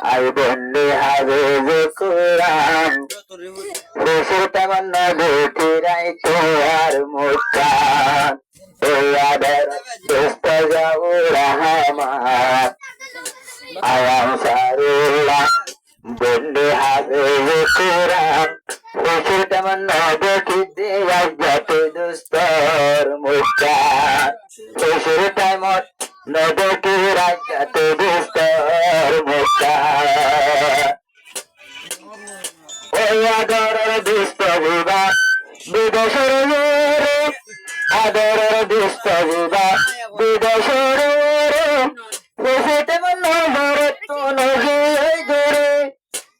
I বন্দি হবে যে কোরআন দেশের তেমন নদী রাইতো আর মুস্কান ওয়াদের দোস্ত যাবো রহমান আয়াম সারুল্লাহ বন্দি হবে যে কোরআন দেশের তেমন নদী রাইতো দোস্তর মুস্কান দেশের তেমন নদী রাইতো দোস্তর মুস্কান আদরের দুষ্ট বিবাহ বিদেশের আদরের দুষ্ট বিবাহ বিদেশের দেশেতে মনে তো নজিয়ে দূরে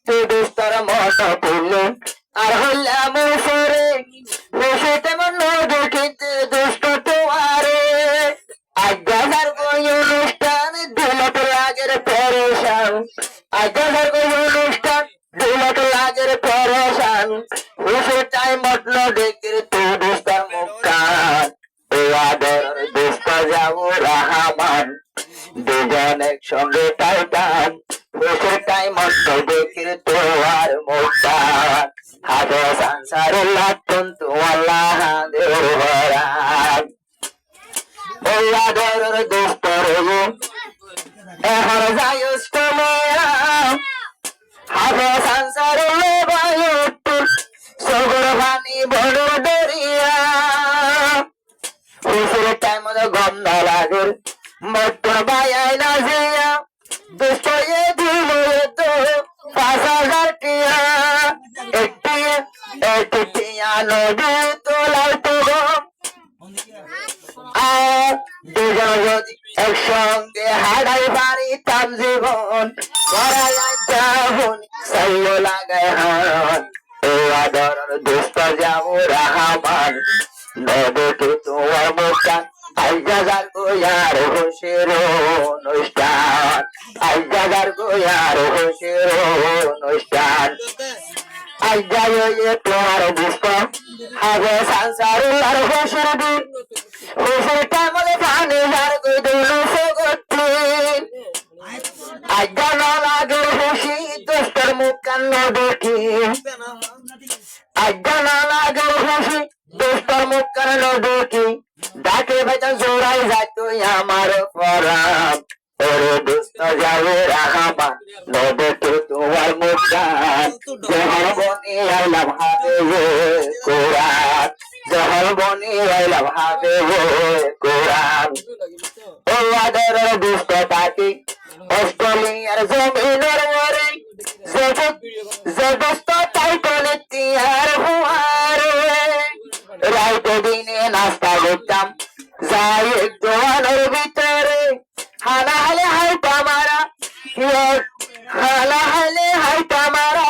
তুই দুস্তর মত তুললে আর হইলাম সরে দেশেতে মনে দেখিতে দুষ্ট তোমারে আজ্ঞার কই অনুষ্ঠান দিল আগের পরেশান আজ্ঞার কই অনুষ্ঠান আগের পরেশান হুসের টাইম মতল ডেকের তো দোস্তার মুখান ও আদর দোস্ত যাবো রহমান দুজন একসঙ্গে টাইটান হুসের টাইম মতল ডেকের তো আর মুখান হাতে সংসারের লাটন তো আল্লাহ দেওয়ার ও আদর দোস্ত রে এখন যাই স্কুলে হাতে সংসারে বায়ু সগর পানি বড় দরিয়া হুসের টাইম গম না লাগে মটর বায়াই না জিয়া দুষ্ট এ দিল তো 5,000 টিয়া একটি টিয়া নদী তোলার তো আর দুজন যদি একসঙ্গে হারাই পারিতাম জীবন সাইলো লাগায় হাত ও আদর দোস্ত যাবো রহমান নদীকে তোমার মুখান আইজাগার গোয়ার হোসের অনুষ্ঠান আইজাগার গোয়ার হোসের অনুষ্ঠান আইজাগে তোমার দুষ্ট হবে সংসার হোসের দিন হোসের টাইমলে পানি যার গই দিল সগতিন আজ্ঞা না লাগে খুশি দোস্তর মুখ কান্ন দেখি আজ্ঞা না লাগে খুশি দোস্তর মুখ কান্ন দেখি ডাকে বেচা জোড়াই যায় তুই আমার পরাম ওরে দোস্ত যাবে রাহামান নদীতে তোমার মুখ কান জহর বনি আইলাম হাতে কোরআন জহর বনি আইলাম হাতে কোরআন ও আদরের দুষ্ট পাখি অস্ট্রেলিয়ার জমিনের মরে জবস্ত তাই কোনে তিয়ার হুয়ারে রাইতে দিনে নাস্তা করতাম যাই দোয়ানের ভিতরে হালা হালে হাই পামারা হালা হালে হাই পামারা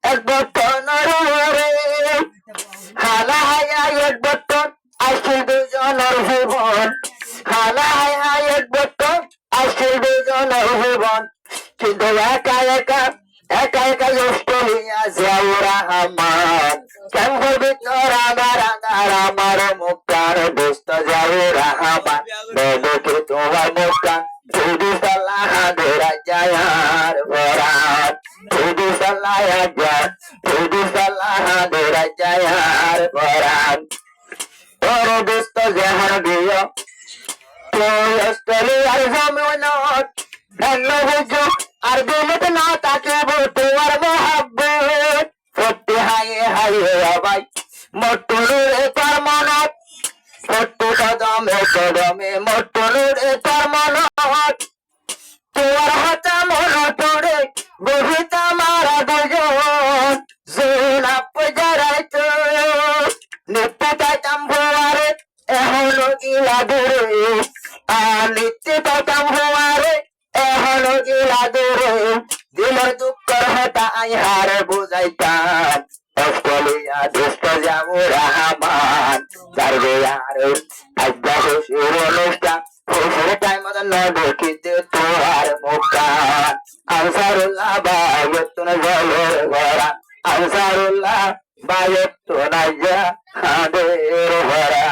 এক বটনের ওরে হালা হায়া এক বটন আসিল দুজনের জীবন হালা হায়া এক বটন আসিল দুজনের জীবন কিন্তু একা একা একা একা অস্ট্রেলিয়া যাও রহমান কেন করবি তোর আমার মুক্তার দোস্ত যাও রহমান নদীকে তোমার মুক্তার যদি সাল্লাহ ধরা যায় আর ভরান যদি সাল্লাহ ধরা যায় আর ভরান তোর দোস্ত যাহার দিও তুই অস্ট্রেলিয়ার জমিন আর বিলেত না তাকে তোমার মহাব্বত সত্যি হাইয়ে হাইয়ে ভাই মটুরে তার মনত সত্য কদমে কদমে মটুরে তার মনত তোমার হাতা মন পড়ে গভিতা মারা দুজন জোনাপ জড়াইতো নিত্য পাইতাম ভুয়ারে এহনো গিলা দূরে আর নিত্য পাইতাম ভুয়ারে এহনো গিলা দূরে দিলের দুঃখর হতা আই হার বুঝাইতাম অস্ট্রেলিয়া দোস্ত যাবো রহমান তার গোয়ার আজ্ঞা খুশির অনুষ্ঠান খুশির টাইম নদীতে তোমার মুখান আনসারুল্লাহ বায়তুন জলের ভরা আনসারুল্লাহ বায়তুন হাদের ভরা